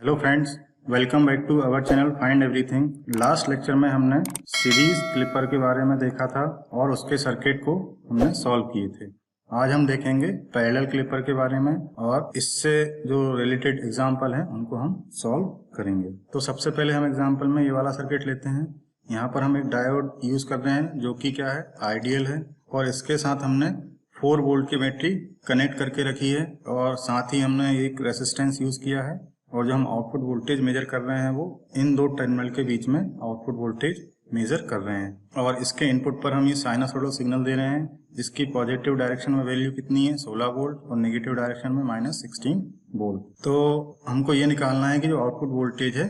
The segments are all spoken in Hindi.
Hello friends, welcome back to our channel find everything. Last lecture में हमने सीरीज क्लिपर के बारे में देखा था और उसके सर्किट को हमने सॉल्व किए थे। आज हम देखेंगे पैरेलल क्लिपर के बारे में और इससे जो रिलेटेड एग्जांपल हैं उनको हम सॉल्व करेंगे। तो सबसे पहले हम एग्जांपल में ये वाला सर्किट लेते हैं। यहाँ पर हम एक डायोड यूज कर रहे हैं जो कि क्या है, आइडियल है, और इसके साथ हमने 4 वोल्ट की बैटरी कनेक्ट करके रखी है और साथ ही हमने एक रेसिस्टेंस यूज किया है। और जो हम आउटपुट वोल्टेज मेजर कर रहे हैं वो इन दो टर्मिनल के बीच में आउटपुट वोल्टेज मेजर कर रहे हैं। और इसके इनपुट पर हम ये साइनसॉइडल सिग्नल दे रहे हैं। इसकी पॉजिटिव डायरेक्शन में वैल्यू कितनी है, 16 वोल्ट, और नेगेटिव डायरेक्शन में -16 वोल्ट। तो हमको ये निकालना है कि जो आउटपुट वोल्टेज है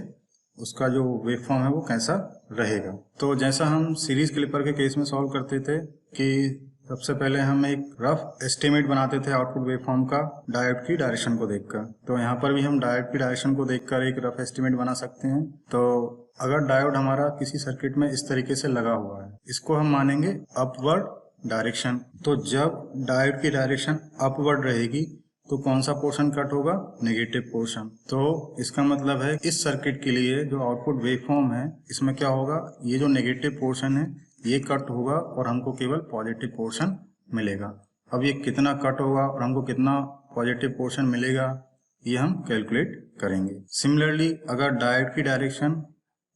उसका जो वेवफॉर्म है वो कैसा रहेगा। तो जैसा हम सीरीज क्लिपर के केस में सॉल्व करते थे कि सबसे पहले हम एक रफ एस्टिमेट बनाते थे आउटपुट वेवफॉर्म का डायोड की डायरेक्शन को देखकर। तो यहाँ पर भी हम डायोड की डायरेक्शन को देखकर एक रफ एस्टिमेट बना सकते हैं। तो अगर डायोड हमारा किसी सर्किट में इस तरीके से लगा हुआ है, इसको हम मानेंगे अपवर्ड डायरेक्शन। तो जब डायोड की डायरेक्शन अपवर्ड रहेगी तो कौन सा पोर्शन कट होगा, नेगेटिव पोर्शन। तो इसका मतलब है इस सर्किट के लिए जो आउटपुट वेवफॉर्म है इसमें क्या होगा, ये जो नेगेटिव पोर्शन है ये कट होगा और हमको केवल पॉजिटिव पोर्शन मिलेगा। अब ये कितना कट होगा और हमको कितना पॉजिटिव पोर्शन मिलेगा ये हम कैलकुलेट करेंगे। सिमिलरली अगर डायोड की डायरेक्शन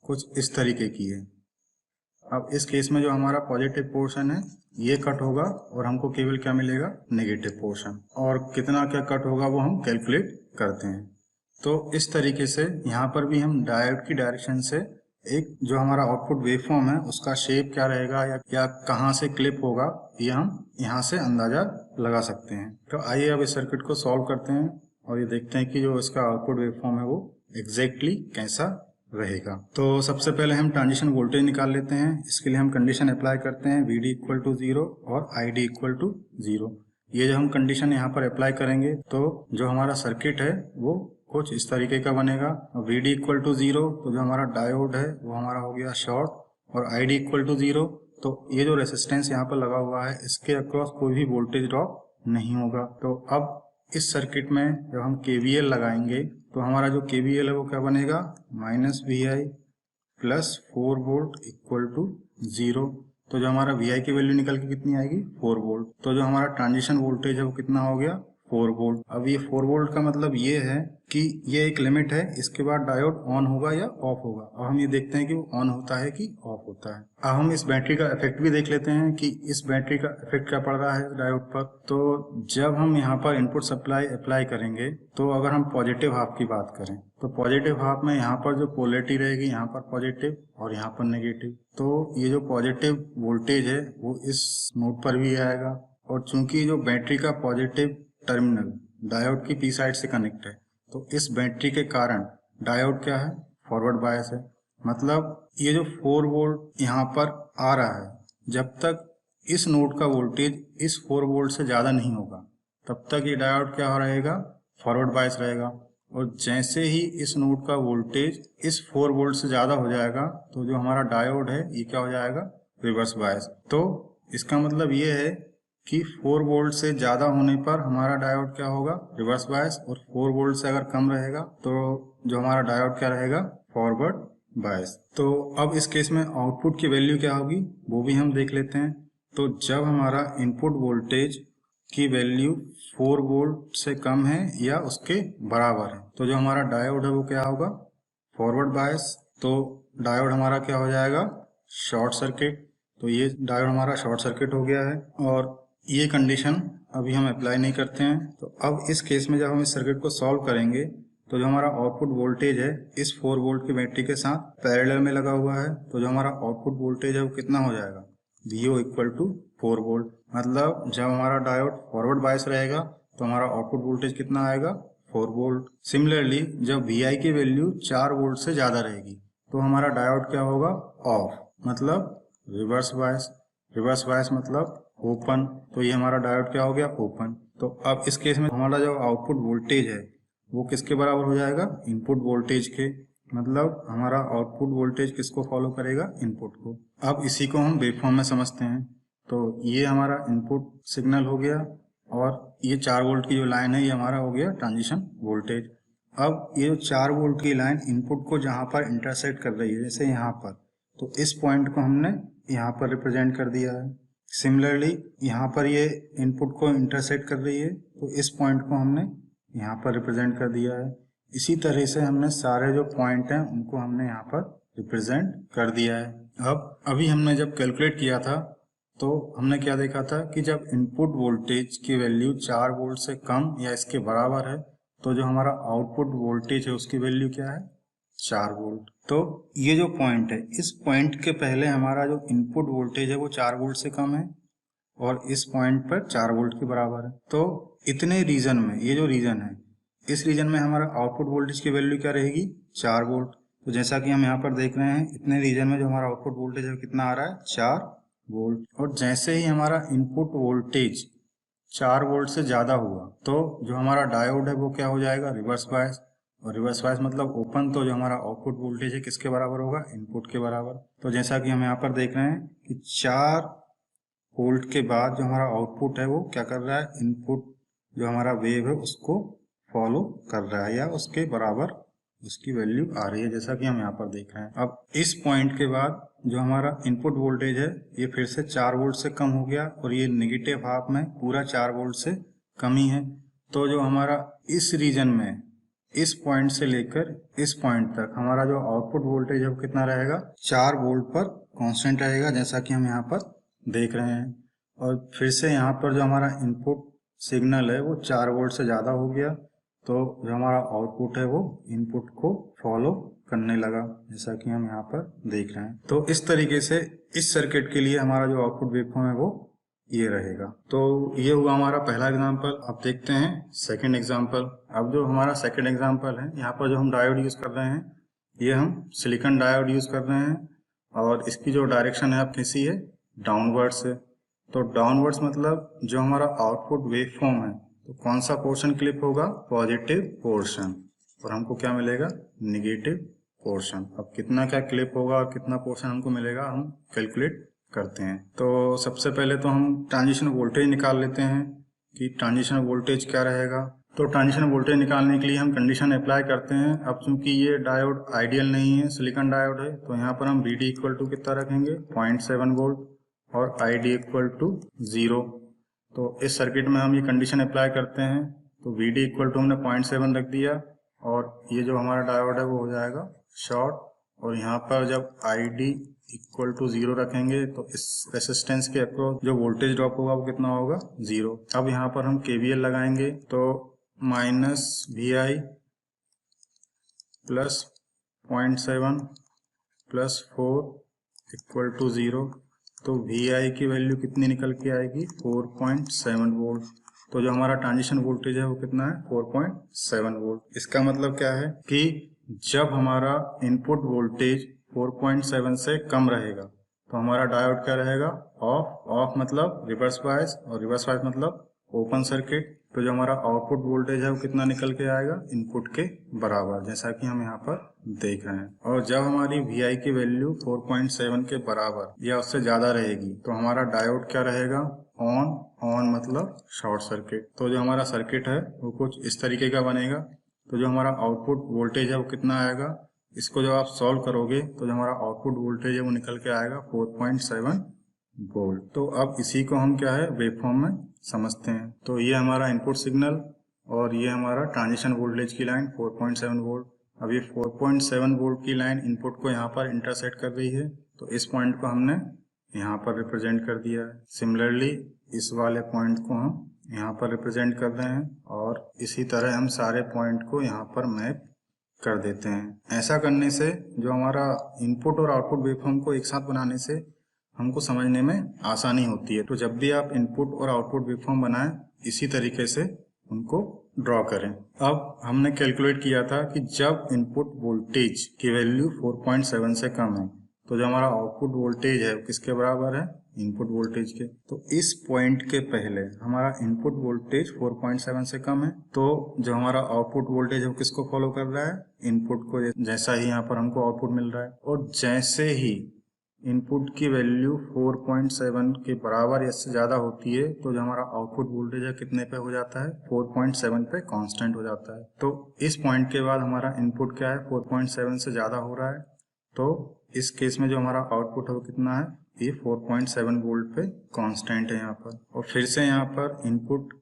कुछ इस तरीके की है, अब इस केस में जो हमारा पॉजिटिव पोर्शन है ये कट होगा और हमको केवल क्या मिलेगा, नेगेटिव पोर्शन। और कितना क्या कट होगा वो हम कैलकुलेट करते हैं। तो इस तरीके से यहाँ पर भी हम डायोड की डायरेक्शन से एक जो हमारा आउटपुट वेवफॉर्म है उसका शेप क्या रहेगा या कहाँ से क्लिप होगा ये हम यहाँ से अंदाजा लगा सकते हैं। तो आइए अब इस सर्किट को सॉल्व करते हैं और ये देखते हैं कि जो इसका आउटपुट वेवफॉर्म है वो एग्जैक्टली कैसा रहेगा। तो सबसे पहले हम ट्रांजिशन वोल्टेज निकाल लेते हैं। इसके लिए हम कंडीशन अप्लाई करते हैं VD = 0 और ID = 0। ये जो हम कंडीशन यहाँ पर अप्लाई करेंगे तो जो हमारा सर्किट है वो कुछ इस तरीके का बनेगा। VD = 0 तो जो हमारा डायोड है वो हमारा हो गया शॉर्ट, और ID = 0 तो ये जो रेसिस्टेंस यहाँ पर लगा हुआ है इसके अक्रॉस कोई भी वोल्टेज ड्रॉप नहीं होगा। तो अब इस सर्किट में जब हम KVL लगाएंगे तो हमारा जो KVL है वो क्या बनेगा, -VI + 4 वोल्ट = 0। तो जो हमारा VI की वैल्यू निकल के कितनी आएगी, 4 वोल्ट। तो जो हमारा ट्रांजिशन वोल्टेज है वो कितना हो गया, 4 वोल्ट। अब ये 4 वोल्ट का मतलब ये है कि ये एक लिमिट है, इसके बाद डायोड ऑन होगा या ऑफ होगा। अब हम ये देखते हैं कि वो ऑन होता है कि ऑफ होता है। अब हम इस बैटरी का इफेक्ट भी देख लेते हैं कि इस बैटरी का इफेक्ट क्या पड़ रहा है डायोड पर। तो जब हम यहाँ पर इनपुट सप्लाई अप्लाई करेंगे तो अगर हम पॉजिटिव हाफ की बात करें तो पॉजिटिव हाफ में यहाँ पर जो पोलैरिटी रहेगी, यहाँ पर पॉजिटिव और यहाँ पर नेगेटिव। तो ये जो पॉजिटिव वोल्टेज है वो इस नोड पर भी आएगा। और चूंकि जो बैटरी का पॉजिटिव टर्मिनल डायोड की पी साइड से कनेक्ट है तो इस बैटरी के कारण डायोड क्या है, फॉरवर्ड बायस है। मतलब ये जो 4 वोल्ट यहाँ पर आ रहा है, जब तक इस नोड का वोल्टेज इस 4 वोल्ट से ज़्यादा नहीं होगा तब तक ये डायोड क्या रहेगा, फॉरवर्ड बायस रहेगा। और जैसे ही इस नोड का वोल्टेज इस 4 वोल्ट से ज़्यादा हो जाएगा तो जो हमारा डायोड है ये क्या हो जाएगा, रिवर्स बायस। तो इसका मतलब ये है कि 4 वोल्ट से ज़्यादा होने पर हमारा डायोड क्या होगा, रिवर्स बायस, और 4 वोल्ट से अगर कम रहेगा तो जो हमारा डायोड क्या रहेगा, फॉरवर्ड बायस। तो अब इस केस में आउटपुट की वैल्यू क्या होगी वो भी हम देख लेते हैं। तो जब हमारा इनपुट वोल्टेज की वैल्यू 4 वोल्ट से कम है या उसके बराबर है तो जो हमारा डायोड है वो क्या होगा, फॉरवर्ड बायस। तो डायोड हमारा क्या हो जाएगा, शॉर्ट सर्किट। तो ये डायोड हमारा शॉर्ट सर्किट हो गया है और ये कंडीशन अभी हम अप्लाई नहीं करते हैं। तो अब इस केस में जब हम इस सर्किट को सॉल्व करेंगे तो जो हमारा आउटपुट वोल्टेज है इस 4 वोल्ट की बैटरी के साथ पैरेलल में लगा हुआ है। तो जो हमारा आउटपुट वोल्टेज है वो कितना हो जाएगा, VO = 4 वोल्ट। मतलब जब हमारा डायोड फॉरवर्ड बायस रहेगा तो हमारा आउटपुट वोल्टेज कितना आएगा, 4 वोल्ट। सिमिलरली जब VI की वैल्यू 4 वोल्ट से ज़्यादा रहेगी तो हमारा डायोड क्या होगा, ऑफ, मतलब रिवर्स बायस। रिवर्स बायस मतलब ओपन। तो ये हमारा डायोड क्या हो गया, ओपन। तो अब इस केस में हमारा जो आउटपुट वोल्टेज है वो किसके बराबर हो जाएगा, इनपुट वोल्टेज के। मतलब हमारा आउटपुट वोल्टेज किसको फॉलो करेगा, इनपुट को। अब इसी को हम वेवफॉर्म में समझते हैं। तो ये हमारा इनपुट सिग्नल हो गया और ये 4 वोल्ट की जो लाइन है ये हमारा हो गया ट्रांजिशन वोल्टेज। अब ये जो 4 वोल्ट की लाइन इनपुट को जहाँ पर इंटरसेक्ट कर रही है, जैसे यहाँ पर, तो इस पॉइंट को हमने यहाँ पर रिप्रेजेंट कर दिया है। सिमिलरली यहाँ पर ये इनपुट को इंटरसेक्ट कर रही है, तो इस पॉइंट को हमने यहाँ पर रिप्रेजेंट कर दिया है। इसी तरह से हमने सारे जो पॉइंट हैं उनको हमने यहाँ पर रिप्रेजेंट कर दिया है। अब अभी हमने जब कैलकुलेट किया था तो हमने क्या देखा था कि जब इनपुट वोल्टेज की वैल्यू 4 वोल्ट से कम या इसके बराबर है तो जो हमारा आउटपुट वोल्टेज है उसकी वैल्यू क्या है, 4 वोल्ट। तो ये जो पॉइंट है, इस पॉइंट के पहले हमारा जो इनपुट वोल्टेज है वो 4 वोल्ट से कम है और इस पॉइंट पर 4 वोल्ट के बराबर है। तो इतने रीजन में, ये जो रीजन है, इस रीजन में हमारा आउटपुट वोल्टेज की वैल्यू क्या रहेगी, 4 वोल्ट। तो जैसा कि हम यहाँ पर देख रहे हैं, इतने रीजन में जो हमारा आउटपुट वोल्टेज है कितना आ रहा है, 4 वोल्ट। और जैसे ही हमारा इनपुट वोल्टेज 4 वोल्ट से ज़्यादा हुआ तो जो हमारा डायोड है वो क्या हो जाएगा, रिवर्स बायस। और रिवर्स बायस मतलब ओपन, तो जो हमारा आउटपुट वोल्टेज है किसके बराबर होगा, इनपुट के बराबर। तो जैसा कि हम यहाँ पर देख रहे हैं कि 4 वोल्ट के बाद जो हमारा आउटपुट है वो क्या कर रहा है, इनपुट जो हमारा वेव है उसको फॉलो कर रहा है या उसके बराबर उसकी वैल्यू आ रही है, जैसा कि हम यहाँ पर देख रहे हैं। अब इस पॉइंट के बाद जो हमारा इनपुट वोल्टेज है ये फिर से 4 वोल्ट से कम हो गया और ये नेगेटिव हाफ में पूरा 4 वोल्ट से कम ही है। तो जो हमारा इस रीजन में, इस पॉइंट से लेकर इस पॉइंट तक हमारा जो आउटपुट वोल्टेज है वो कितना रहेगा, 4 वोल्ट पर कांस्टेंट रहेगा, जैसा कि हम यहाँ पर देख रहे हैं। और फिर से यहाँ पर जो हमारा इनपुट सिग्नल है वो 4 वोल्ट से ज़्यादा हो गया, तो जो हमारा आउटपुट है वो इनपुट को फॉलो करने लगा, जैसा कि हम यहाँ पर देख रहे हैं। तो इस तरीके से इस सर्किट के लिए हमारा जो आउटपुट वेवफॉर्म है वो ये रहेगा। तो ये हुआ हमारा पहला एग्जांपल। अब देखते हैं सेकंड एग्जांपल। अब जो हमारा सेकंड एग्जांपल है, यहाँ पर जो हम डायोड यूज कर रहे हैं ये हम सिलिकॉन डायोड यूज कर रहे हैं और इसकी जो डायरेक्शन है आप कैसी है, डाउनवर्ड से। तो डाउनवर्ड्स मतलब जो हमारा आउटपुट वेवफॉर्म है तो कौन सा पोर्शन क्लिप होगा, पॉजिटिव पोर्शन, और हमको क्या मिलेगा, निगेटिव पोर्शन। अब कितना क्या क्लिप होगा और कितना पोर्शन हमको मिलेगा हम कैलकुलेट करते हैं। तो सबसे पहले तो हम ट्रांजिशन वोल्टेज निकाल लेते हैं कि ट्रांजिशन वोल्टेज क्या रहेगा। तो ट्रांजिशन वोल्टेज निकालने के लिए हम कंडीशन अप्लाई करते हैं। अब चूंकि ये डायोड आइडियल नहीं है, सिलिकॉन डायोड है, तो यहाँ पर हम VD इक्वल टू कितना रखेंगे, 0.7 वोल्ट और ID इक्वल टू 0। तो इस सर्किट में हम ये कंडीशन अप्लाई करते हैं, तो VD इक्वल टू हमने 0.7 रख दिया और ये जो हमारा डायोड है वो हो जाएगा शॉर्ट। और यहाँ पर जब ID इक्वल टू 0 रखेंगे तो इस रेसिस्टेंस के अक्रॉस जो वोल्टेज ड्रॉप होगा वो कितना होगा, 0। अब यहाँ पर हम KVL लगाएंगे, तो -VI plus 0.7 plus 4 equal to 0। तो VI की वैल्यू कितनी निकल के आएगी, 4.7 वोल्ट। तो जो हमारा ट्रांजिशन वोल्टेज है वो कितना है, 4.7 वोल्ट। इसका मतलब क्या है कि जब हमारा इनपुट वोल्टेज 4.7 से कम रहेगा तो हमारा डायोड क्या रहेगा, ऑफ। ऑफ मतलब रिवर्स बायस और रिवर्स बायस मतलब ओपन सर्किट। तो जो हमारा आउटपुट वोल्टेज है वो कितना निकल के आएगा, इनपुट के बराबर, जैसा कि हम यहाँ पर देख रहे हैं। और जब हमारी VI की वैल्यू 4.7 के बराबर या उससे ज्यादा रहेगी तो हमारा डायोड क्या रहेगा, ऑन। ऑन मतलब शॉर्ट सर्किट। तो जो हमारा सर्किट है वो कुछ इस तरीके का बनेगा। तो जो हमारा आउटपुट वोल्टेज है वो कितना आएगा, इसको जब आप सॉल्व करोगे तो जो हमारा आउटपुट वोल्टेज है वो निकल के आएगा 4.7 वोल्ट। तो अब इसी को हम क्या है, वेवफॉर्म में समझते हैं। तो ये हमारा इनपुट सिग्नल और ये हमारा ट्रांजिशन वोल्टेज की लाइन 4.7 वोल्ट। अब ये 4.7 वोल्ट की लाइन इनपुट को यहाँ पर इंटरसेक्ट कर रही है, तो इस पॉइंट को हमने यहाँ पर रिप्रेजेंट कर दिया है। सिमिलरली इस वाले पॉइंट को हम यहाँ पर रिप्रेजेंट कर रहे हैं और इसी तरह हम सारे पॉइंट को यहाँ पर मैप कर देते हैं। ऐसा करने से जो हमारा इनपुट और आउटपुट वेवफॉर्म को एक साथ बनाने से हमको समझने में आसानी होती है। तो जब भी आप इनपुट और आउटपुट वेवफॉर्म बनाएं, इसी तरीके से उनको ड्रॉ करें। अब हमने कैलकुलेट किया था कि जब इनपुट वोल्टेज की वैल्यू 4.7 से कम है तो जो हमारा आउटपुट वोल्टेज है वो किसके बराबर है, इनपुट वोल्टेज के। तो इस पॉइंट के पहले हमारा इनपुट वोल्टेज 4.7 से कम है, तो जो हमारा आउटपुट वोल्टेज है वो किसको फॉलो कर रहा है, इनपुट को, जैसा ही यहाँ पर हमको आउटपुट मिल रहा है। और जैसे ही इनपुट की वैल्यू 4.7 के बराबर या इससे ज़्यादा होती है तो जो हमारा आउटपुट वोल्टेज है कितने पे हो जाता है, 4.7 पे कांस्टेंट हो जाता है। तो इस पॉइंट के बाद हमारा इनपुट क्या है, 4.7 से ज़्यादा हो रहा है, तो इस केस में जो हमारा आउटपुट है वो कितना है, ये 4.7 वोल्ट पे कांस्टेंट है यहाँ पर। और फिर से यहाँ पर इनपुट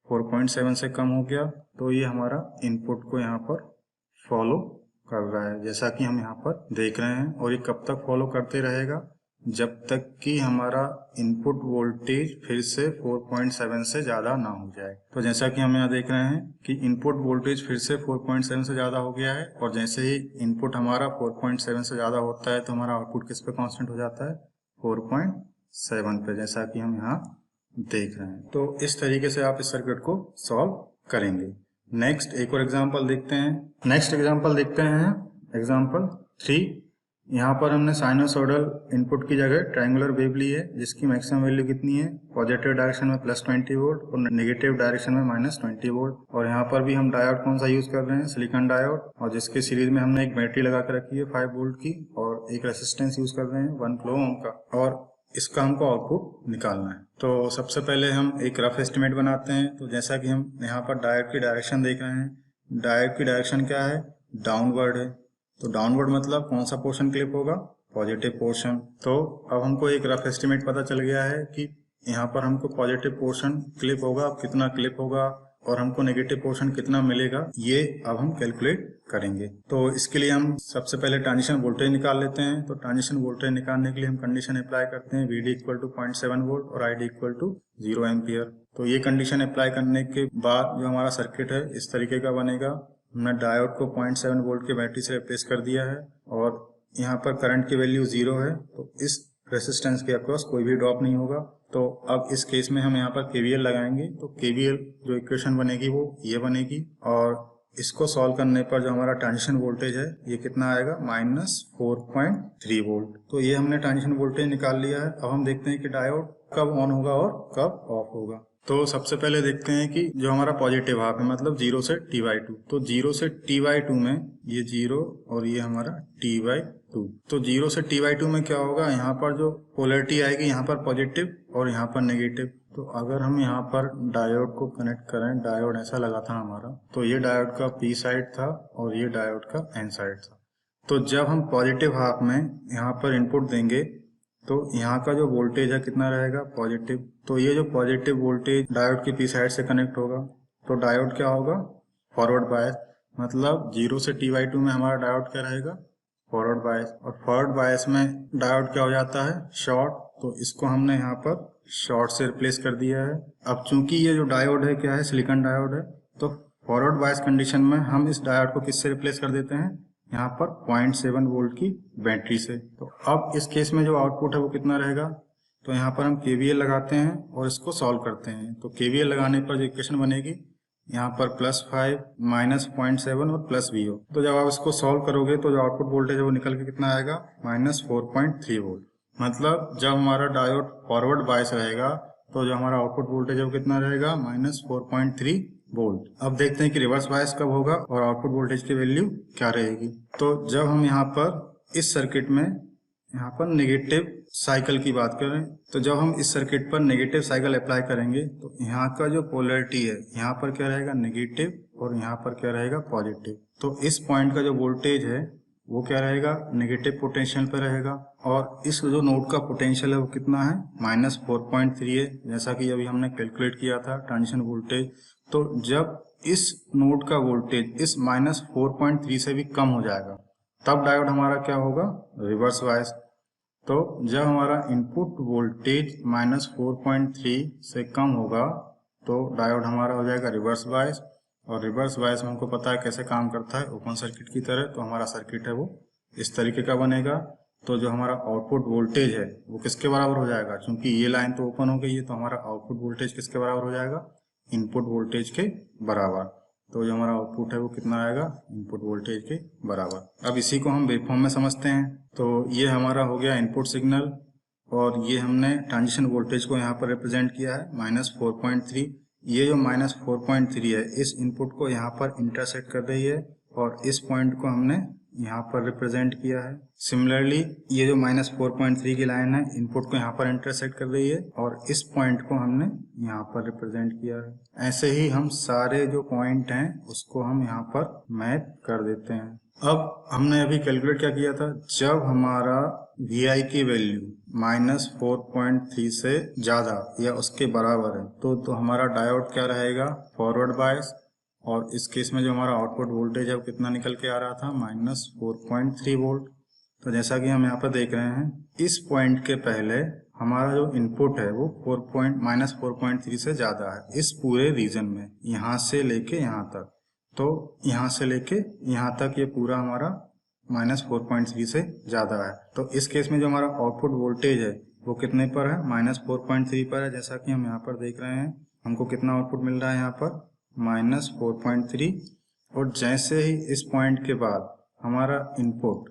4.7 से कम हो गया तो ये हमारा इनपुट को यहाँ पर फॉलो कर रहा है, जैसा कि हम यहाँ पर देख रहे हैं। और ये कब तक फॉलो करते रहेगा, जब तक कि हमारा इनपुट वोल्टेज फिर से 4.7 से ज़्यादा ना हो जाए। तो जैसा कि हम यहाँ देख रहे हैं कि इनपुट वोल्टेज फिर से 4.7 से ज़्यादा हो गया है, और जैसे ही इनपुट हमारा 4.7 से ज़्यादा होता है तो हमारा आउटपुट किस पे कांस्टेंट हो जाता है, 4.7 पे, जैसा कि हम यहाँ देख रहे हैं। तो इस तरीके से आप इस सर्किट को सॉल्व करेंगे। नेक्स्ट एक और एग्जांपल देखते हैं। एग्जांपल 3। यहाँ पर हमने साइनोसॉइडल इनपुट की जगह ट्रायंगुलर वेव ली है, जिसकी मैक्सिमम वैल्यू कितनी है, पॉजिटिव डायरेक्शन में +20 वोल्ट और नेगेटिव डायरेक्शन में -20 वोल्ट। और यहाँ पर भी हम डायोड कौन सा यूज कर रहे हैं, सिलिकॉन डायोड, और जिसके सीरीज में हमने एक बैटरी लगा कर रखी है 5 वोल्ट की, और एक रेसिस्टेंस यूज कर रहे हैं 1 किलो ओम का, और इसका हमको आउटपुट निकालना है। तो सबसे पहले हम एक रफ एस्टिमेट बनाते हैं। तो जैसा कि हम यहाँ पर डायोड की डायरेक्शन देख रहे हैं, डायोड की डायरेक्शन क्या है, डाउनवर्ड है। तो डाउनवर्ड मतलब कौन सा पोर्शन क्लिप होगा, पॉजिटिव पोर्शन। तो अब हमको एक रफ एस्टिमेट पता चल गया है कि यहाँ पर हमको पॉजिटिव पोर्शन क्लिप होगा, कितना क्लिप होगा, और हमको नेगेटिव पोर्शन कितना मिलेगा, ये अब हम कैलकुलेट करेंगे। तो इसके लिए हम सबसे पहले ट्रांजिशन वोल्टेज निकाल लेते हैं। तो ट्रांजिशन वोल्टेज निकालने के लिए हम कंडीशन अप्लाई करते हैं, VD = 0.7 वोल्ट और ID = 0 एम्पियर। तो ये कंडीशन अप्लाई करने के बाद जो हमारा सर्किट है इस तरीके का बनेगा। हमने डायोड को 0.7 वोल्ट की बैटरी से रिप्लेस कर दिया है, और यहाँ पर करंट की वैल्यू 0 है, तो इस रेसिस्टेंस के अक्रॉस कोई भी ड्रॉप नहीं होगा। तो अब इस केस में हम यहाँ पर KVL लगाएंगे। तो KVL जो इक्वेशन बनेगी वो ये बनेगी, और इसको सॉल्व करने पर जो हमारा ट्रांजिशन वोल्टेज है ये कितना आएगा, -4.3 वोल्ट। तो ये हमने ट्रांजिशन वोल्टेज निकाल लिया है। अब हम देखते हैं कि डायोड कब ऑन होगा और कब ऑफ होगा। तो सबसे पहले देखते हैं कि जो हमारा पॉजिटिव हाफ है, मतलब 0 से T/2, तो 0 से T/2 में ये 0 और ये हमारा T/2। तो 0 से T/2 में क्या होगा, यहाँ पर जो पोलैरिटी आएगी, यहाँ पर पॉजिटिव और यहाँ पर नेगेटिव। तो अगर हम यहाँ पर डायोड को कनेक्ट करें, डायोड ऐसा लगा था हमारा, तो ये डायोड का P साइड था और ये डायोड का N साइड था। तो जब हम पॉजिटिव हाफ में यहाँ पर इनपुट देंगे तो यहाँ का जो वोल्टेज है कितना रहेगा, पॉजिटिव। तो ये जो पॉजिटिव वोल्टेज डायोड के P साइड से कनेक्ट होगा, तो डायोड क्या होगा, फॉरवर्ड बायस। मतलब 0 से T/2 में हमारा डायोड क्या रहेगा, फॉरवर्ड बायस। और फॉरवर्ड बायस में डायोड क्या हो जाता है, शॉर्ट। तो इसको हमने यहाँ पर शॉर्ट से रिप्लेस कर दिया है। अब चूंकि ये जो डायोड है क्या है, सिलिकॉन डायोड है, तो फॉरवर्ड बायस कंडीशन में हम इस डायोड को किससे रिप्लेस कर देते हैं, यहाँ पर 0.7 वोल्ट की बैटरी से। तो अब इस केस में जो आउटपुट है वो कितना रहेगा, तो यहाँ पर हम KVL लगाते हैं और इसको सॉल्व करते हैं। तो KVL लगाने पर जो इक्वेशन बनेगी, यहाँ पर +5 -0.7 और +VO। तो जब आप इसको सॉल्व करोगे तो जो आउटपुट वोल्टेज है वो निकल के कितना आएगा, -4.3 वोल्ट। मतलब जब हमारा डायोड फॉरवर्ड बायस रहेगा तो जो हमारा आउटपुट वोल्टेज है वो कितना रहेगा, -4.3 वोल्ट। अब देखते हैं कि रिवर्स बायस कब होगा और आउटपुट वोल्टेज की वैल्यू क्या रहेगी। तो जब हम यहाँ पर इस सर्किट में यहाँ पर नेगेटिव साइकिल की बात करें, तो जब हम इस सर्किट पर नेगेटिव साइकिल अप्लाई करेंगे तो यहाँ का जो पोलैरिटी है, यहाँ पर क्या रहेगा, नेगेटिव, और यहाँ पर क्या रहेगा, पॉजिटिव। तो इस पॉइंट का जो वोल्टेज है वो क्या रहेगा, नेगेटिव पोटेंशियल पे रहेगा। और इस जो नोड का पोटेंशियल है वो कितना है, -4.3 है, जैसा कि अभी हमने कैलकुलेट किया था ट्रांजिशन वोल्टेज। तो जब इस नोड का वोल्टेज इस -4.3 से भी कम हो जाएगा तब डायोड हमारा क्या होगा, रिवर्स बायस। तो जब हमारा इनपुट वोल्टेज -4.3 से कम होगा तो डायोड हमारा हो जाएगा रिवर्स बायस। और रिवर्स बायस में हमको पता है कैसे काम करता है, ओपन सर्किट की तरह। तो हमारा सर्किट है वो इस तरीके का बनेगा। तो जो हमारा आउटपुट वोल्टेज है वो किसके बराबर हो जाएगा, क्योंकि ये लाइन तो ओपन हो गई है, तो हमारा आउटपुट वोल्टेज किसके बराबर हो जाएगा, इनपुट वोल्टेज के बराबर। तो जो हमारा आउटपुट है वो कितना आएगा, इनपुट वोल्टेज के बराबर। अब इसी को हम वेवफॉर्म में समझते हैं। तो ये हमारा हो गया इनपुट सिग्नल, और ये हमने ट्रांजिशन वोल्टेज को यहाँ पर रिप्रेजेंट किया है -4.3। ये जो -4.3 है इस इनपुट को यहाँ पर इंटरसेक्ट कर रही है, और इस पॉइंट को हमने यहाँ पर रिप्रेजेंट किया है। सिमिलरली ये जो -4.3 की लाइन है इनपुट को यहाँ पर इंटरसेक्ट कर रही है और इस पॉइंट को हमने यहाँ पर रिप्रेजेंट किया है। ऐसे ही हम सारे जो पॉइंट हैं उसको हम यहाँ पर मैप कर देते हैं। अब हमने अभी कैलकुलेट क्या किया था, जब हमारा VI की वैल्यू -4.3 से ज्यादा या उसके बराबर है तो हमारा डायोड क्या रहेगा, फॉरवर्ड बायस। और इस केस में जो हमारा आउटपुट वोल्टेज है वो कितना निकल के आ रहा था, -4.3 वोल्ट। तो जैसा कि हम यहाँ पर देख रहे हैं, इस पॉइंट के पहले हमारा जो इनपुट है वो -4.3 से ज्यादा है इस पूरे रीजन में, यहाँ से लेके यहाँ तक। तो यहाँ से लेके यहाँ तक ये पूरा हमारा -4.3 से ज्यादा है। तो इस केस में जो हमारा आउटपुट वोल्टेज है वो कितने पर है, -4.3 पर है। जैसा कि हम यहाँ पर देख रहे हैं, हमको कितना आउटपुट मिल रहा है यहाँ पर, -4.3। और जैसे ही इस पॉइंट के बाद हमारा इनपुट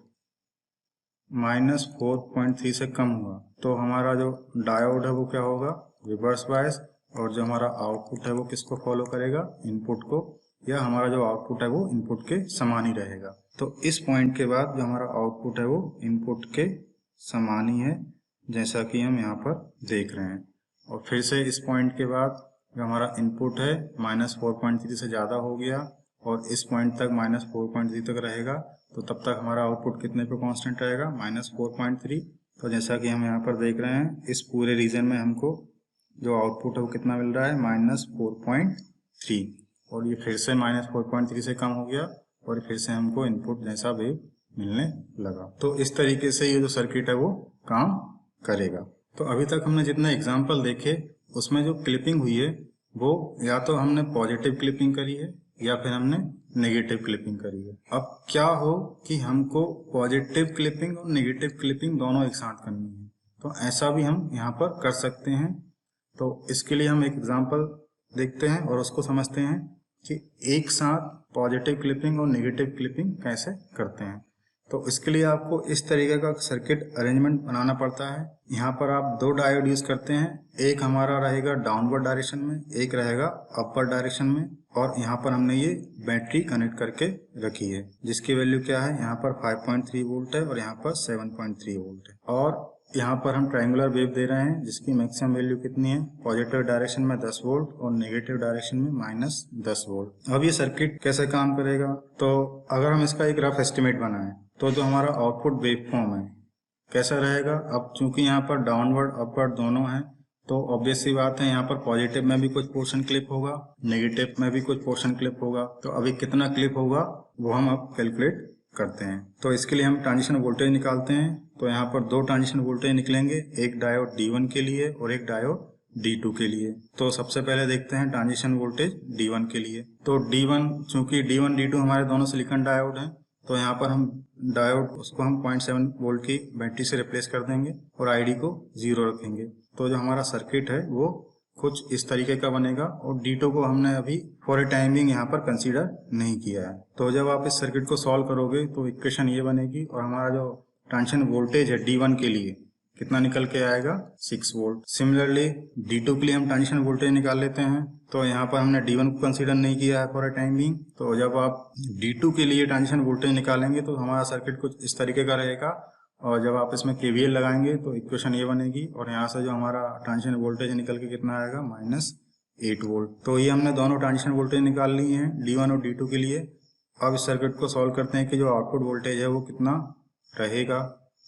-4.3 से कम हुआ तो हमारा जो डायोड है वो क्या होगा, रिवर्स बायस। और जो हमारा आउटपुट है वो किसको फॉलो करेगा, इनपुट को, या हमारा जो आउटपुट है वो इनपुट के समान ही रहेगा। तो इस पॉइंट के बाद जो हमारा आउटपुट है वो इनपुट के समान ही है, जैसा कि हम यहाँ पर देख रहे हैं। और फिर से इस पॉइंट के बाद जो हमारा इनपुट है -4.3 से ज़्यादा हो गया और इस पॉइंट तक -4.3 तक रहेगा, तो तब तक हमारा आउटपुट कितने पे कांस्टेंट रहेगा, -4.3। तो जैसा कि हम यहाँ पर देख रहे हैं, इस पूरे रीजन में हमको जो आउटपुट है वो कितना मिल रहा है, -4.3। और ये फिर से -4.3 से कम हो गया और फिर से हमको इनपुट जैसा वेव मिलने लगा। तो इस तरीके से ये जो सर्किट है वो काम करेगा। तो अभी तक हमने जितने एग्जाम्पल देखे उसमें जो क्लिपिंग हुई है वो या तो हमने पॉजिटिव क्लिपिंग करी है या फिर हमने नेगेटिव क्लिपिंग करी है। अब क्या हो कि हमको पॉजिटिव क्लिपिंग और नेगेटिव क्लिपिंग दोनों एक साथ करनी है, तो ऐसा भी हम यहाँ पर कर सकते हैं। तो इसके लिए हम एक एग्जाम्पल देखते हैं और उसको समझते हैं कि एक साथ पॉजिटिव क्लिपिंग और नेगेटिव क्लिपिंग कैसे करते हैं। तो इसके लिए आपको इस तरीके का सर्किट अरेंजमेंट बनाना पड़ता है। यहाँ पर आप दो डायोड यूज करते हैं, एक हमारा रहेगा डाउनवर्ड डायरेक्शन में, एक रहेगा अपवर्ड डायरेक्शन में। और यहाँ पर हमने ये बैटरी कनेक्ट करके रखी है जिसकी वैल्यू क्या है, यहाँ पर 5.3 वोल्ट है और यहाँ पर 7.3 वोल्ट है। और यहाँ पर हम ट्रायंगुलर वेव दे रहे हैं जिसकी मैक्सिमम वैल्यू कितनी है, पॉजिटिव डायरेक्शन में 10 वोल्ट और नेगेटिव डायरेक्शन में -10 वोल्ट। अब ये सर्किट कैसे काम करेगा, तो अगर हम इसका एक रफ एस्टिमेट बनाएं तो जो हमारा आउटपुट वेव फॉर्म है कैसा रहेगा। अब चूंकि यहाँ पर डाउनवर्ड अपवर्ड दोनों हैं तो ऑब्वियस सी बात है, यहाँ पर पॉजिटिव में भी कुछ पोर्शन क्लिप होगा, नेगेटिव में भी कुछ पोर्शन क्लिप होगा। तो अभी कितना क्लिप होगा वो हम अब कैलकुलेट करते हैं। तो इसके लिए हम ट्रांजिशन वोल्टेज निकालते हैं। तो यहाँ पर दो ट्रांजिशन वोल्टेज निकलेंगे, एक डायोड D1 के लिए और एक डायोड D2 के लिए। तो सबसे पहले देखते हैं ट्रांजिशन वोल्टेज D1 के लिए। तो D1, चूंकि D1 D2 हमारे दोनों सिलिकॉन डायोड हैं, तो यहाँ पर हम डायोड उसको हम 0.7 वोल्ट की बैटरी से रिप्लेस कर देंगे और ID को 0 रखेंगे। तो जो हमारा सर्किट है वो कुछ इस तरीके का बनेगा। और D2 को हमने अभी फॉर ए टाइमिंग यहाँ पर कंसीडर नहीं किया है। तो जब आप इस सर्किट को सॉल्व करोगे तो इक्वेशन ये बनेगी और हमारा जो ट्रांजिशन वोल्टेज है D1 के लिए कितना निकल के आएगा, 6 वोल्ट। सिमिलरली D2 के लिए हम ट्रांजिशन वोल्टेज निकाल लेते हैं। तो यहाँ पर हमने D1 को कंसीडर नहीं किया है फॉर ए टाइम बीइंग। तो जब आप D2 के लिए ट्रांजिशन वोल्टेज निकालेंगे तो हमारा सर्किट कुछ इस तरीके का रहेगा। और जब आप इसमें KVL लगाएंगे तो इक्वेशन ये बनेगी और यहाँ से जो हमारा ट्रांजिशन वोल्टेज निकल के कितना आएगा, -8 वोल्ट। तो ये हमने दोनों ट्रांजिशन वोल्टेज निकाल लिए हैं D1 और D2 के लिए। अब इस सर्किट को सॉल्व करते हैं कि जो आउटपुट वोल्टेज है वो कितना रहेगा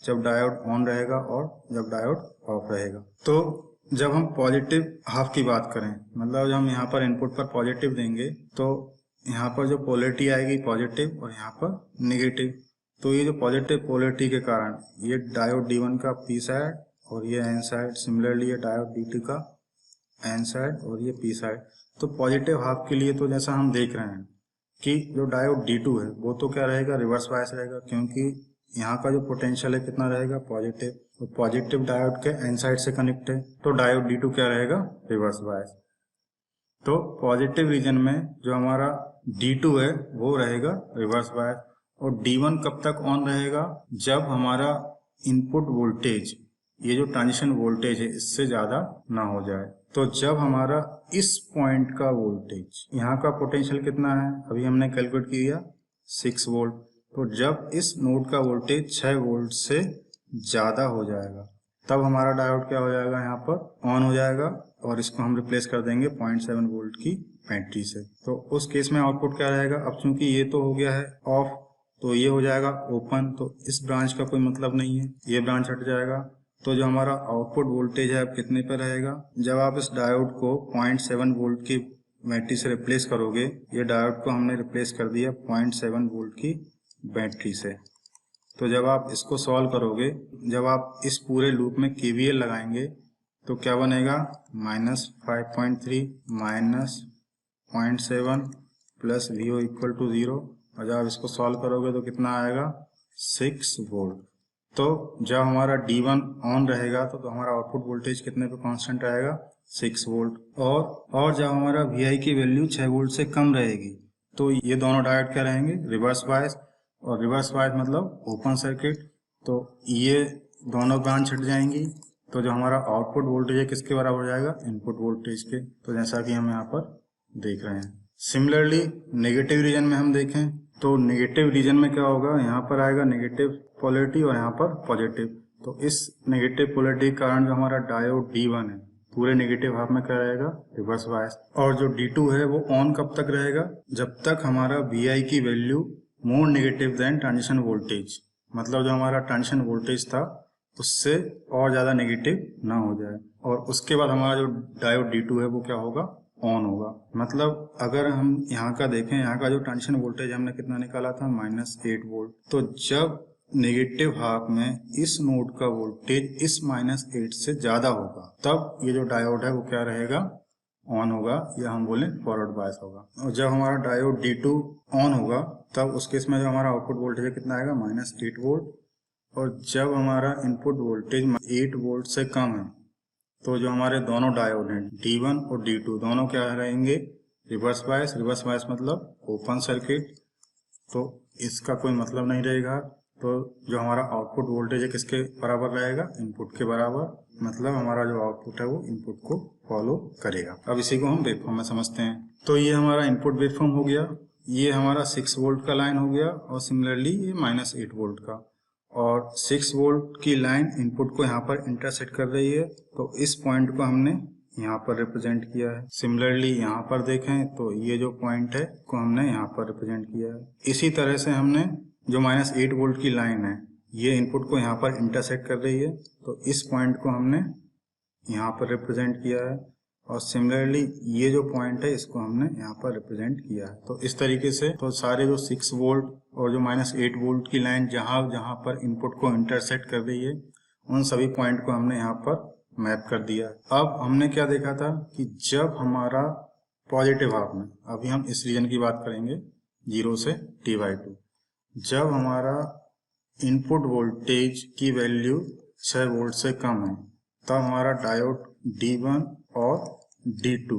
जब डायोड ऑन रहेगा और जब डायोड ऑफ रहेगा। तो जब हम पॉजिटिव हाफ की बात करें, मतलब जब हम यहाँ पर इनपुट पर पॉजिटिव देंगे तो यहाँ पर जो पोलरिटी आएगी पॉजिटिव और यहाँ पर नेगेटिव। तो ये जो पॉजिटिव पोलरिटी के कारण ये डायोड D1 का P साइड और ये N साइड, सिमिलरली ये डायोड D2 का N साइड और ये P साइड। तो पॉजिटिव हाफ के लिए तो जैसा हम देख रहे हैं कि जो डायोड D2 है वो तो क्या रहेगा, रिवर्स बायस रहेगा, क्योंकि यहाँ का जो पोटेंशियल है कितना रहेगा, पॉजिटिव। तो पॉजिटिव डायोड के N साइड से कनेक्ट है तो डायोड D2 क्या रहेगा, रिवर्स बायस। तो पॉजिटिव रीजन में जो हमारा D2 है वो रहेगा रिवर्स बायस। और D1 कब तक ऑन रहेगा, जब हमारा इनपुट वोल्टेज, ये जो ट्रांजिशन वोल्टेज है इससे ज्यादा ना हो जाए। तो जब हमारा इस पॉइंट का वोल्टेज, यहाँ का पोटेंशियल कितना है, अभी हमने कैलकुलेट किया 6 वोल्ट। तो जब इस नोड का वोल्टेज 6 वोल्ट से ज़्यादा हो जाएगा तब हमारा डायोड क्या हो जाएगा, यहाँ पर ऑन हो जाएगा और इसको हम रिप्लेस कर देंगे 0.7 वोल्ट की बैटरी से। तो उस केस में आउटपुट क्या रहेगा, अब चूंकि ये तो हो गया है ऑफ तो ये हो जाएगा ओपन, तो इस ब्रांच का कोई मतलब नहीं है, ये ब्रांच हट जाएगा। तो जो हमारा आउटपुट वोल्टेज है अब कितने पर रहेगा, जब आप इस डायोड को 0.7 वोल्ट की बैटरी से रिप्लेस करोगे, ये डायोड को हमने रिप्लेस कर दिया 0.7 वोल्ट की बैटरी से। तो जब आप इसको सॉल्व करोगे, जब आप इस पूरे लूप में KVL लगाएंगे तो क्या बनेगा, -5.3 minus 0.7 plus VO equal to 0, और जब आप इसको सॉल्व करोगे तो कितना आएगा, 6 वोल्ट। तो जब हमारा D1 ऑन रहेगा तो हमारा आउटपुट वोल्टेज कितने पे कांस्टेंट रहेगा, 6 वोल्ट। और जब हमारा VI की वैल्यू 6 वोल्ट से कम रहेगी तो ये दोनों डायोड क्या रहेंगे, रिवर्स बायस, और रिवर्स बायस मतलब ओपन सर्किट। तो ये दोनों ब्रांच हट जाएंगी, तो जो हमारा आउटपुट वोल्टेज है किसके बराबर हो जाएगा, इनपुट वोल्टेज के। तो जैसा कि हम यहाँ पर देख रहे हैं। सिमिलरली नेगेटिव रीजन में हम देखें तो नेगेटिव रीजन में क्या होगा, यहाँ पर आएगा नेगेटिव पोलैरिटी और यहाँ पर पॉजिटिव। तो इस नेगेटिव पोलैरिटी के कारण जो हमारा डायोड D1 है पूरे नेगेटिव हाफ में क्या रहेगा, रिवर्स बायस। और जो D2 है वो ऑन कब तक रहेगा, जब तक हमारा VI की value more negative than transition voltage, मतलब जो हमारा ट्रांजिशन वोल्टेज था उससे और ज़्यादा नेगेटिव ना हो जाए। और उसके बाद हमारा जो डायोड D2 है वो क्या होगा, ऑन होगा। मतलब अगर हम यहाँ का देखें, यहाँ का जो ट्रांजिशन वोल्टेज हमने कितना निकाला था, -8 वोल्ट। तो जब नेगेटिव हाफ में इस नोड का वोल्टेज इस -8 से ज़्यादा होगा तब ये जो डायोड है वो क्या रहेगा, ऑन होगा, या हम बोलें फॉरवर्ड बायस होगा। और जब हमारा डायोड D2 ऑन होगा तब उस केस में जो हमारा आउटपुट वोल्टेज कितना आएगा, -8 वोल्ट। और जब हमारा इनपुट वोल्टेज 8 वोल्ट से कम है तो जो हमारे दोनों डायोड हैं D1 और D2 दोनों क्या रहेंगे, रिवर्स बायस। रिवर्स बायस मतलब ओपन सर्किट, तो इसका कोई मतलब नहीं रहेगा। तो जो हमारा आउटपुट वोल्टेज है किसके बराबर रहेगा, इनपुट के बराबर, मतलब हमारा जो आउटपुट है वो इनपुट को फॉलो करेगा। अब इसी को हम वेवफॉर्म में समझते हैं। तो ये हमारा इनपुट वेवफॉर्म हो गया, ये हमारा 6 वोल्ट का लाइन हो गया, और सिमिलरली ये -8 वोल्ट का, और 6 वोल्ट की लाइन इनपुट को यहाँ पर इंटरसेक्ट कर रही है। तो इस पॉइंट को हमने यहाँ पर रिप्रेजेंट किया है। सिमिलरली यहाँ पर देखें तो ये जो पॉइंट है को हमने यहाँ पर रिप्रेजेंट किया है। इसी तरह से हमने जो -8 वोल्ट की लाइन है ये इनपुट को यहाँ पर इंटरसेक्ट कर रही है, तो इस पॉइंट को हमने यहाँ पर रिप्रेजेंट किया है। और सिमिलरली ये जो पॉइंट है इसको हमने यहाँ पर रिप्रेजेंट किया है। तो इस तरीके से तो सारे जो 6 वोल्ट और जो -8 वोल्ट की लाइन जहाँ जहाँ पर इनपुट को इंटरसेक्ट कर रही है उन सभी पॉइंट को हमने यहाँ पर मैप कर दिया। अब हमने क्या देखा था कि जब हमारा पॉजिटिव हाफ में, अभी हम इस रीजन की बात करेंगे 0 से T/2, जब हमारा इनपुट वोल्टेज की वैल्यू 6 वोल्ट से कम है तब हमारा डायोड D1 और D2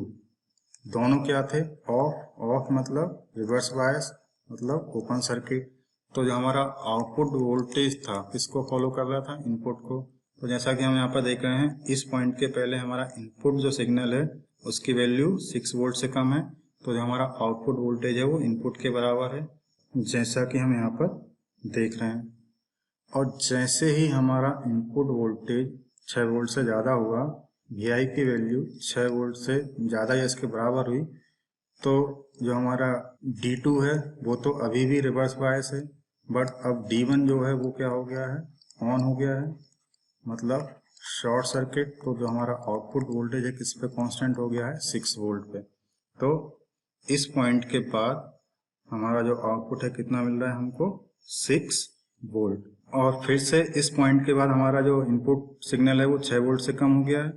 दोनों क्या थे, ऑफ। ऑफ मतलब रिवर्स बायस मतलब ओपन सर्किट। तो जो हमारा आउटपुट वोल्टेज था किसको फॉलो कर रहा था, इनपुट को। तो जैसा कि हम यहाँ पर देख रहे हैं इस पॉइंट के पहले हमारा इनपुट जो सिग्नल है उसकी वैल्यू 6 वोल्ट से कम है, तो जो हमारा आउटपुट वोल्टेज है वो इनपुट के बराबर है, जैसा कि हम यहाँ पर देख रहे हैं। और जैसे ही हमारा इनपुट वोल्टेज 6 वोल्ट से ज़्यादा हुआ, VI की वैल्यू 6 वोल्ट से ज़्यादा या इसके बराबर हुई, तो जो हमारा D2 है वो तो अभी भी रिवर्स बायस है, बट अब D1 जो है वो क्या हो गया है, ऑन हो गया है, मतलब शॉर्ट सर्किट। तो जो हमारा आउटपुट वोल्टेज है किस पे कांस्टेंट हो गया है, 6 वोल्ट पे। तो इस पॉइंट के बाद हमारा जो आउटपुट है कितना मिल रहा है हमको, 6 वोल्ट। और फिर से इस पॉइंट के बाद हमारा जो इनपुट सिग्नल है वो 6 वोल्ट से कम हो गया है,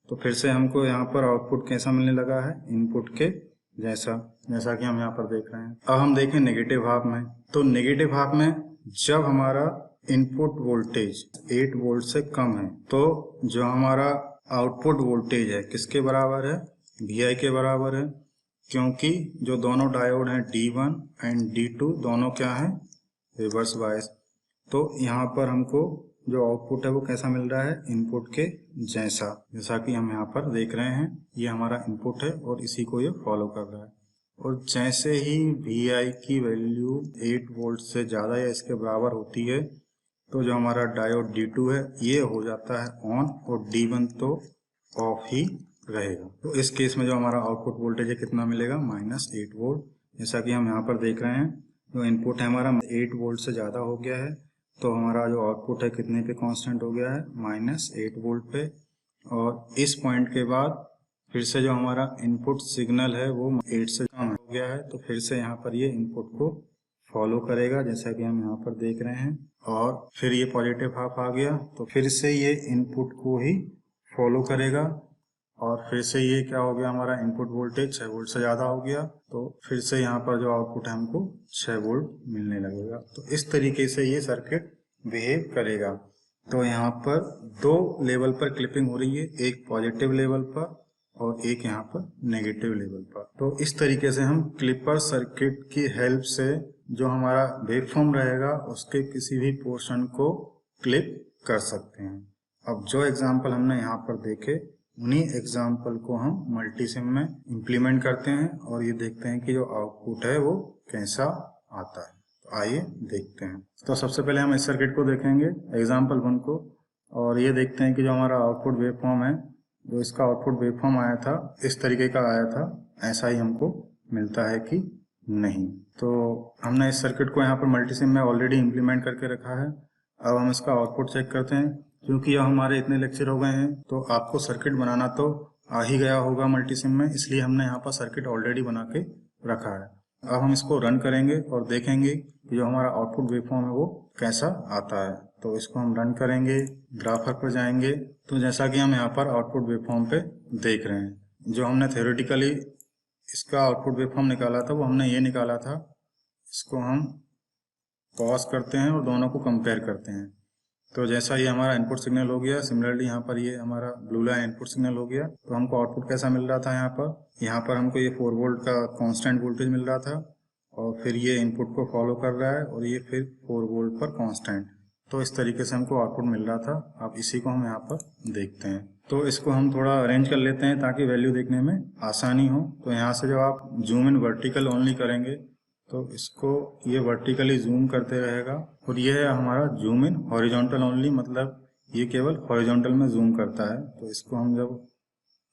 तो फिर से हमको यहाँ पर आउटपुट कैसा मिलने लगा है, इनपुट के जैसा, जैसा कि हम यहाँ पर देख रहे हैं। अब हम देखें नेगेटिव हाफ में, तो नेगेटिव हाफ में जब हमारा इनपुट वोल्टेज 8 वोल्ट से कम है तो जो हमारा आउटपुट वोल्टेज है किसके बराबर है, VI के बराबर है, क्योंकि जो दोनों डायोड हैं D1 एंड D2 दोनों क्या हैं, रिवर्स बायस। तो यहाँ पर हमको जो आउटपुट है वो कैसा मिल रहा है, इनपुट के जैसा, जैसा कि हम यहाँ पर देख रहे हैं। ये हमारा इनपुट है और इसी को ये फॉलो कर रहा है। और जैसे ही VI की वैल्यू 8 वोल्ट से ज़्यादा या इसके बराबर होती है तो जो हमारा डायोड D2 है ये हो जाता है ऑन और D1 तो ऑफ ही रहेगा। तो इस केस में जो हमारा आउटपुट वोल्टेज है कितना मिलेगा, -8 वोल्ट। जैसा कि हम यहाँ पर देख रहे हैं जो इनपुट है हमारा 8 वोल्ट से ज़्यादा हो गया है तो हमारा जो आउटपुट है कितने पे कांस्टेंट हो गया है, -8 वोल्ट पे। और इस पॉइंट के बाद फिर से जो हमारा इनपुट सिग्नल है वो 8 से कम हो गया है तो फिर से यहाँ पर ये इनपुट को फॉलो करेगा जैसा कि हम यहाँ पर देख रहे हैं। और फिर ये पॉजिटिव हाफ आ गया तो फिर से ये इनपुट को ही फॉलो करेगा और फिर से ये क्या हो गया, हमारा इनपुट वोल्टेज 6 वोल्ट से ज़्यादा हो गया तो फिर से यहाँ पर जो आउटपुट है हमको 6 वोल्ट मिलने लगेगा। तो इस तरीके से ये सर्किट बिहेव करेगा। तो यहाँ पर दो लेवल पर क्लिपिंग हो रही है, एक पॉजिटिव लेवल पर और एक यहाँ पर नेगेटिव लेवल पर। तो इस तरीके से हम क्लिपर सर्किट की हेल्प से जो हमारा वेवफॉर्म रहेगा उसके किसी भी पोर्शन को क्लिप कर सकते हैं। अब जो एग्जाम्पल हमने यहाँ पर देखे उन्हीं एग्जाम्पल को हम मल्टीसिम में इम्प्लीमेंट करते हैं और ये देखते हैं कि जो आउटपुट है वो कैसा आता है। तो आइए देखते हैं। तो सबसे पहले हम इस सर्किट को देखेंगे एग्जाम्पल 1 को और ये देखते हैं कि जो हमारा आउटपुट वेवफॉर्म है, जो इसका आउटपुट वेवफॉर्म आया था इस तरीके का आया था, ऐसा ही हमको मिलता है कि नहीं। तो हमने इस सर्किट को यहाँ पर मल्टीसिम में ऑलरेडी इम्प्लीमेंट करके रखा है। अब हम इसका आउटपुट चेक करते हैं। क्योंकि यह हमारे इतने लेक्चर हो गए हैं तो आपको सर्किट बनाना तो आ ही गया होगा मल्टीसिम में, इसलिए हमने यहाँ पर सर्किट ऑलरेडी बना के रखा है। अब हम इसको रन करेंगे और देखेंगे कि जो हमारा आउटपुट वेवफॉर्म है वो कैसा आता है। तो इसको हम रन करेंगे, ग्राफर पर जाएंगे तो जैसा कि हम यहाँ पर आउटपुट वेवफॉर्म पे देख रहे हैं, जो हमने थ्योरेटिकली इसका आउटपुट वेवफॉर्म निकाला था वो हमने ये निकाला था। इसको हम पॉज करते हैं और दोनों को कंपेयर करते हैं। तो जैसा ये हमारा इनपुट सिग्नल हो गया, सिमिलरली यहाँ पर ये हमारा ब्लू लाइन इनपुट सिग्नल हो गया। तो हमको आउटपुट कैसा मिल रहा था, यहाँ पर हमको ये 4 वोल्ट का कांस्टेंट वोल्टेज मिल रहा था और फिर ये इनपुट को फॉलो कर रहा है और ये फिर 4 वोल्ट पर कांस्टेंट। तो इस तरीके से हमको आउटपुट मिल रहा था। अब इसी को हम यहाँ पर देखते हैं। तो इसको हम थोड़ा अरेंज कर लेते हैं ताकि वैल्यू देखने में आसानी हो। तो यहाँ से जब आप जूम इन वर्टिकल ओनली करेंगे तो इसको ये वर्टिकली जूम करते रहेगा और ये है हमारा जूम इन हॉरिजॉन्टल ओनली, मतलब ये केवल हॉरिजॉन्टल में जूम करता है। तो इसको हम जब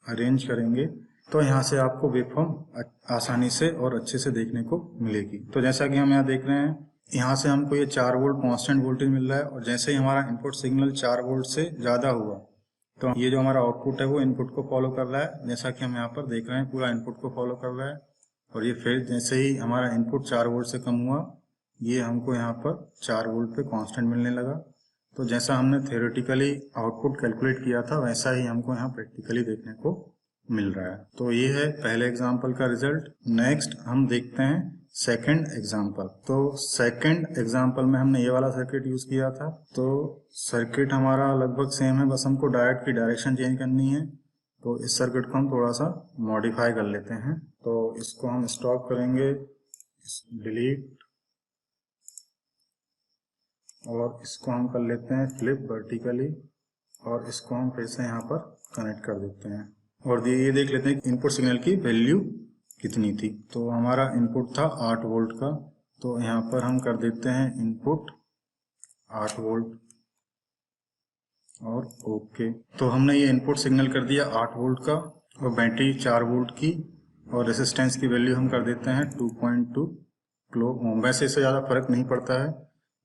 अरेंज करेंगे तो यहाँ से आपको वेवफॉर्म आसानी से और अच्छे से देखने को मिलेगी। तो जैसा कि हम यहाँ देख रहे हैं, यहाँ से हमको ये 4 वोल्ट कांस्टेंट वोल्टेज मिल रहा है और जैसे ही हमारा इनपुट सिग्नल 4 वोल्ट से ज़्यादा हुआ तो ये जो हमारा आउटपुट है वो इनपुट को फॉलो कर रहा है। जैसा कि हम यहाँ पर देख रहे हैं पूरा इनपुट को फॉलो कर रहा है और ये फिर जैसे ही हमारा इनपुट 4 वोल्ट से कम हुआ ये हमको यहाँ पर 4 वोल्ट पे कांस्टेंट मिलने लगा। तो जैसा हमने थ्योरेटिकली आउटपुट कैलकुलेट किया था वैसा ही हमको यहाँ प्रैक्टिकली देखने को मिल रहा है। तो ये है पहले एग्जाम्पल का रिजल्ट। नेक्स्ट हम देखते हैं सेकंड एग्जाम्पल। तो सेकंड एग्जाम्पल में हमने ये वाला सर्किट यूज किया था। तो सर्किट हमारा लगभग सेम है, बस हमको डायोड की डायरेक्शन चेंज करनी है। तो इस सर्किट को हम थोड़ा सा मॉडिफाई कर लेते हैं। तो इसको हम स्टॉप करेंगे, डिलीट, और इसको हम कर लेते हैं फ्लिप वर्टिकली और इसको हम फिर से यहाँ पर कनेक्ट कर देते हैं और ये देख लेते हैं इनपुट सिग्नल की वैल्यू कितनी थी। तो हमारा इनपुट था 8 वोल्ट का, तो यहाँ पर हम कर देते हैं इनपुट 8 वोल्ट और ओके। तो हमने ये इनपुट सिग्नल कर दिया 8 वोल्ट का और बैटरी 4 वोल्ट की और रेजिस्टेंस की वैल्यू हम कर देते हैं 2.2 किलो ओम। वैसे इससे ज़्यादा फर्क नहीं पड़ता है,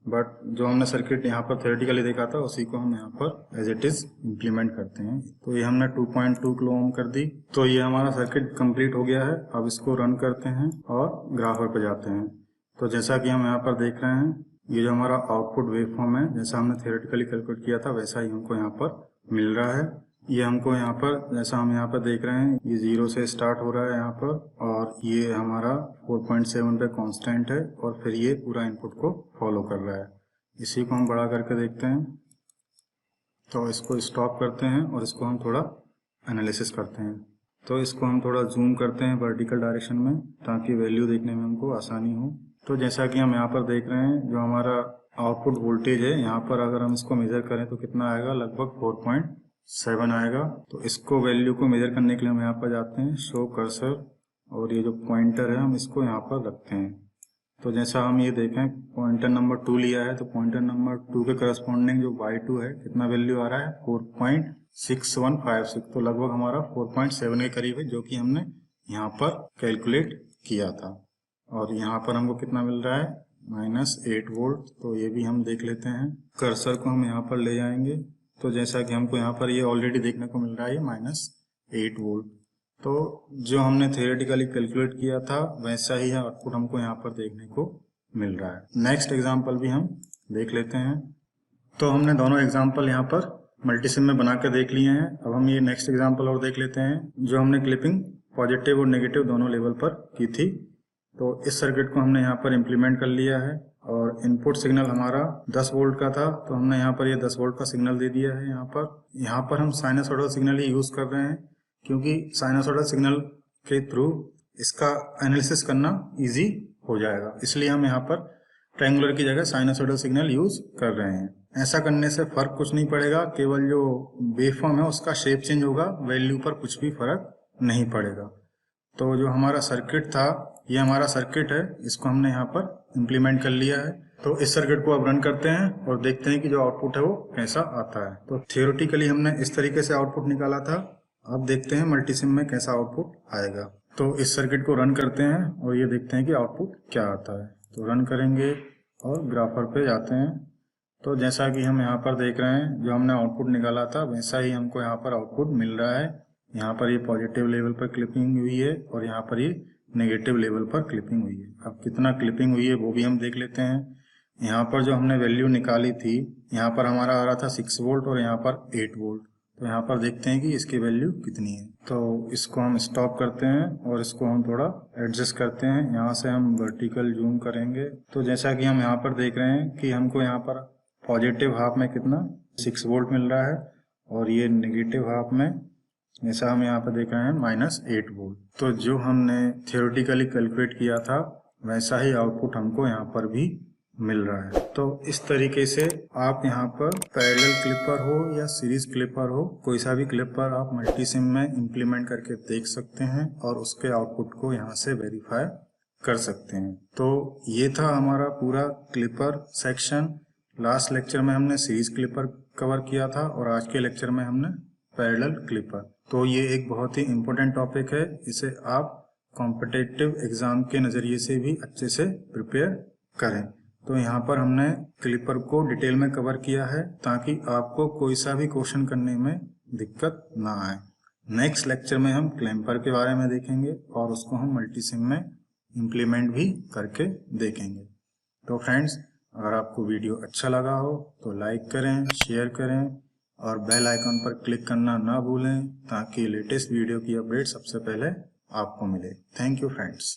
बट जो हमने सर्किट यहाँ पर थ्योरेटिकली देखा था उसी को हम यहाँ पर एज इट इज इम्प्लीमेंट करते हैं। तो ये हमने 2.2 किलो ओम कर दी। तो ये हमारा सर्किट कंप्लीट हो गया है। अब इसको रन करते हैं और ग्राफर पर जाते हैं। तो जैसा कि हम यहाँ पर देख रहे हैं, ये जो हमारा आउटपुट वेवफॉर्म है जैसा हमने थ्योरेटिकली कैलकुलेट किया था वैसा ही हमको यहाँ पर मिल रहा है। ये हमको यहाँ पर जैसा हम यहाँ पर देख रहे हैं, ये 0 से स्टार्ट हो रहा है यहाँ पर और ये हमारा 4.7 पे कांस्टेंट है और फिर ये पूरा इनपुट को फॉलो कर रहा है। इसी को हम बड़ा करके देखते हैं। तो इसको स्टॉप करते हैं और इसको हम थोड़ा एनालिसिस करते हैं। तो इसको हम थोड़ा जूम करते हैं वर्टिकल डायरेक्शन में ताकि वैल्यू देखने में हमको आसानी हो। तो जैसा कि हम यहाँ पर देख रहे हैं, जो हमारा आउटपुट वोल्टेज है यहाँ पर अगर हम इसको मेजर करें तो कितना आएगा, लगभग 4.7 आएगा। तो इसको वैल्यू को मेजर करने के लिए हम यहाँ पर जाते हैं शो कर्सर और ये जो पॉइंटर है हम इसको यहाँ पर रखते हैं। तो जैसा हम ये देखें पॉइंटर नंबर 2 लिया है, तो पॉइंटर नंबर 2 के करस्पॉन्डिंग जो y2 है कितना वैल्यू आ रहा है 4.6156, तो लगभग हमारा 4.7 के करीब है, जो कि हमने यहाँ पर कैलकुलेट किया था। और यहाँ पर हमको कितना मिल रहा है -8 वोल्ट। तो ये भी हम देख लेते हैं। कर्सर को हम यहाँ पर ले जाएंगे, तो जैसा कि हमको यहाँ पर ये ऑलरेडी देखने को मिल रहा है -8 वोल्ट। तो जो हमने थियोरेटिकली कैलकुलेट किया था वैसा ही आउटपुट हमको यहाँ पर देखने को मिल रहा है। नेक्स्ट एग्जांपल भी हम देख लेते हैं। तो हमने दोनों एग्जांपल यहाँ पर मल्टीसिम में बना कर देख लिए हैं। अब हम ये नेक्स्ट एग्जांपल और देख लेते हैं, जो हमने क्लिपिंग पॉजिटिव और नेगेटिव दोनों लेवल पर की थी। तो इस सर्किट को हमने यहाँ पर इम्प्लीमेंट कर लिया है और इनपुट सिग्नल हमारा 10 वोल्ट का था, तो हमने यहाँ पर ये 10 वोल्ट का सिग्नल दे दिया है। यहाँ पर हम साइनसॉइडल सिग्नल ही यूज कर रहे हैं, क्योंकि साइनसॉइडल सिग्नल के थ्रू इसका एनालिसिस करना इजी हो जाएगा, इसलिए हम यहाँ पर ट्रायंगुलर की जगह साइनसॉइडल सिग्नल यूज कर रहे हैं। ऐसा करने से फर्क कुछ नहीं पड़ेगा, केवल जो वेवफॉर्म है उसका शेप चेंज होगा, वैल्यू पर कुछ भी फर्क नहीं पड़ेगा। तो जो हमारा सर्किट था, ये हमारा सर्किट है, इसको हमने यहाँ पर इम्प्लीमेंट कर लिया है। तो इस सर्किट को अब रन करते हैं और देखते हैं कि जो आउटपुट है वो कैसा आता है। तो थियोरेटिकली हमने इस तरीके से आउटपुट निकाला था, अब देखते हैं मल्टीसिम में कैसा आउटपुट आएगा। तो इस सर्किट को रन करते हैं और ये देखते हैं कि आउटपुट क्या आता है। तो रन करेंगे और ग्राफर पे जाते हैं। तो जैसा कि हम यहाँ पर देख रहे हैं, जो हमने आउटपुट निकाला था वैसा ही हमको यहाँ पर आउटपुट मिल रहा है। यहाँ पर ये पॉजिटिव लेवल पर क्लिपिंग हुई है और यहाँ पर ये नेगेटिव लेवल पर क्लिपिंग हुई है। अब कितना क्लिपिंग हुई है वो भी हम देख लेते हैं। यहाँ पर जो हमने वैल्यू निकाली थी, यहाँ पर हमारा आ रहा था 6 वोल्ट और यहाँ पर 8 वोल्ट। तो यहाँ पर देखते हैं कि इसकी वैल्यू कितनी है। तो इसको हम स्टॉप करते हैं और इसको हम थोड़ा एडजस्ट करते हैं। यहाँ से हम वर्टिकल जूम करेंगे। तो जैसा कि हम यहाँ पर देख रहे हैं कि हमको यहाँ पर पॉजिटिव हाफ में कितना 6 वोल्ट मिल रहा है और ये नेगेटिव हाफ में, जैसा हम यहाँ पर देख रहे हैं, -8 वोल्ट। तो जो हमने थियोरेटिकली कैलकुलेट किया था वैसा ही आउटपुट हमको यहाँ पर भी मिल रहा है। तो इस तरीके से आप यहाँ पर पैरेलल क्लिपर हो या सीरीज क्लिपर हो, कोई सा भी क्लिपर आप मल्टीसिम में इम्प्लीमेंट करके देख सकते हैं और उसके आउटपुट को यहाँ से वेरीफाई कर सकते हैं। तो ये था हमारा पूरा क्लिपर सेक्शन। लास्ट लेक्चर में हमने सीरीज क्लिपर कवर किया था और आज के लेक्चर में हमने पैरेलल क्लिपर। तो ये एक बहुत ही इम्पोर्टेंट टॉपिक है, इसे आप कॉम्पिटिटिव एग्जाम के नज़रिए से भी अच्छे से प्रिपेयर करें। तो यहाँ पर हमने क्लिपर को डिटेल में कवर किया है ताकि आपको कोई सा भी क्वेश्चन करने में दिक्कत ना आए। नेक्स्ट लेक्चर में हम क्लैंपर के बारे में देखेंगे और उसको हम मल्टीसिम में इम्प्लीमेंट भी करके देखेंगे। तो फ्रेंड्स, अगर आपको वीडियो अच्छा लगा हो तो लाइक करें, शेयर करें और बेल आइकन पर क्लिक करना ना भूलें ताकि लेटेस्ट वीडियो की अपडेट सबसे पहले आपको मिले। Thank you friends.